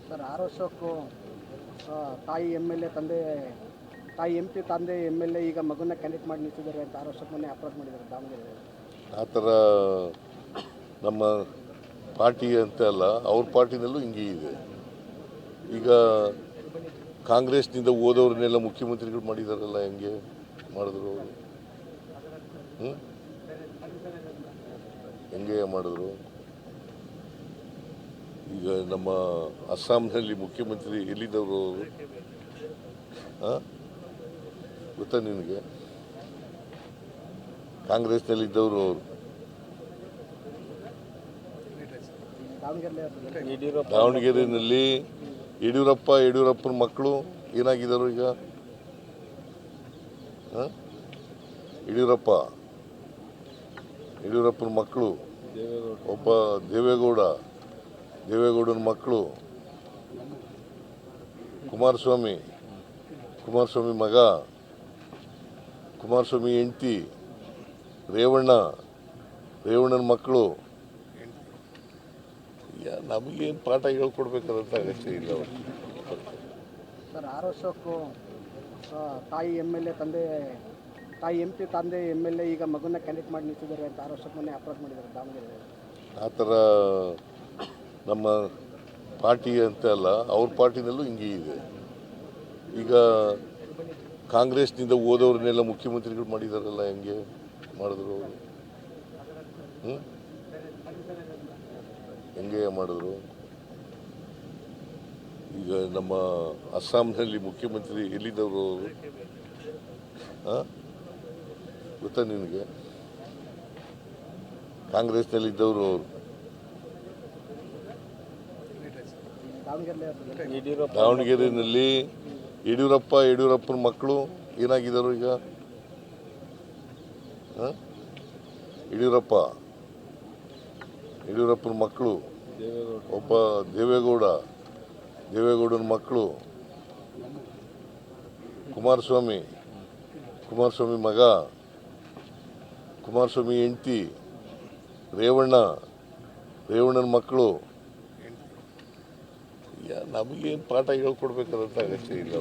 Sir 6 ವರ್ಷಕ್ಕೂ ತಾಯಿ M L A ತಂದೆ ತಾಯಿ ಎಂ ಪಿ ತಂದೆ ಎಮ್ ಎಲ್ ಎ ಈಗ ಮಗನ ಕ್ಯಾಂಡಿಡೇಟ್ ಮಾಡಿ ನಿಂತಿದ್ದಾರೆ ಅಂತ 6 ವರ್ಷಕ್ಕೆ ಮೊನ್ನೆ ಅಪ್ರೋಚ್ ಮಾಡಿದ್ದಾರೆ ದಾವಣಗೆರೆ. ಆ ಥರ ನಮ್ಮ ಪಾರ್ಟಿ ಅಂತ ಅಲ್ಲ, ಅವ್ರ ಪಾರ್ಟಿನಲ್ಲೂ ಹಿಂಗೆ ಇದೆ. ಈಗ ಕಾಂಗ್ರೆಸ್ನಿಂದ ಓದೋರನ್ನೆಲ್ಲ ಮುಖ್ಯಮಂತ್ರಿಗಳು ಮಾಡಿದಾರಲ್ಲ, ಹೆಂಗೆ ಮಾಡಿದ್ರು ಅವರು? ಹೆಂಗೆ ಮಾಡಿದ್ರು? ಈಗ ನಮ್ಮ ಅಸ್ಸಾಂನಲ್ಲಿ ಮುಖ್ಯಮಂತ್ರಿ ಎಲ್ಲಿದ್ದವರು ಅವರು? ಗೊತ್ತಾ ನಿನಗೆ? ಕಾಂಗ್ರೆಸ್ನಲ್ಲಿದ್ದವರು ಅವರು. ದಾವಣಗೆರೆಯಲ್ಲಿ ಯಡಿಯೂರಪ್ಪನ ಮಕ್ಕಳು ಏನಾಗಿದ್ದಾರೆ ಈಗ? ಯಡಿಯೂರಪ್ಪನ ಮಕ್ಕಳು, ಒಬ್ಬ ದೇವೇಗೌಡನ ಮಕ್ಕಳು, ಕುಮಾರಸ್ವಾಮಿ ಮಗ, ಕುಮಾರಸ್ವಾಮಿ ಹೆಂಡತಿ, ರೇವಣ್ಣನ ಮಕ್ಕಳು. ನಮಗೇನು ಪಾಠ ಹೇಳ್ಕೊಡ್ಬೇಕಾದಂತ ಅಗತ್ಯ ಇಲ್ಲ. ಸರ್ 6 ವರ್ಷಕ್ಕೂ ತಾಯಿ ಎಮ್ ಎಲ್ ಎ ತಂದೆ ತಾಯಿ ಎಂ ಪಿ ತಂದೆ ಎಮ್ ಎಲ್ ಎ ಈಗ ಮಗನ ಕ್ಯಾಂಡಿಡೇಟ್ ಮಾಡಿ ನಿಂತಿದ್ದಾರೆ ಅಂತ 6 ವರ್ಷಕ್ಕೆ ಮೊನ್ನೆ ಅಪ್ರೋಚ್ ಮಾಡಿದ್ದಾರೆ ದಾವಣಗೆರೆ. ಆ ಥರ ನಮ್ಮ ಪಾರ್ಟಿ ಅಂತ ಅಲ್ಲ, ಅವ್ರ ಪಾರ್ಟಿನಲ್ಲೂ ಹಿಂಗೆ ಇದೆ. ಈಗ ಕಾಂಗ್ರೆಸ್ನಿಂದ ಓದೋರನ್ನೆಲ್ಲ ಮುಖ್ಯಮಂತ್ರಿಗಳು ಮಾಡಿದಾರಲ್ಲ, ಹೆಂಗೆ ಮಾಡಿದ್ರು ಅವರು? ಹೆಂಗೆ ಮಾಡಿದ್ರು? ಈಗ ನಮ್ಮ ಅಸ್ಸಾಂನಲ್ಲಿ ಮುಖ್ಯಮಂತ್ರಿ ಎಲ್ಲಿದ್ದವರು ಅವರು? ಗೊತ್ತಾ ನಿನಗೆ? ಕಾಂಗ್ರೆಸ್ನಲ್ಲಿದ್ದವರು ಅವರು. ದಾವಣಗೆರೆಯಲ್ಲಿ ಯಡಿಯೂರಪ್ಪನ ಮಕ್ಕಳು ಏನಾಗಿದ್ದಾರೆ ಈಗ? ಯಡಿಯೂರಪ್ಪನ ಮಕ್ಕಳು, ಒಬ್ಬ ದೇವೇಗೌಡನ ಮಕ್ಕಳು, ಕುಮಾರಸ್ವಾಮಿ ಮಗ, ಕುಮಾರಸ್ವಾಮಿ ಹೆಂಡತಿ, ರೇವಣ್ಣನ ಮಕ್ಕಳು. ನಮಗೇನು ಪಾಠ ಹೇಳ್ಕೊಡ್ಬೇಕಾದಂತ ಅಗತ್ಯ ಇಲ್ಲ.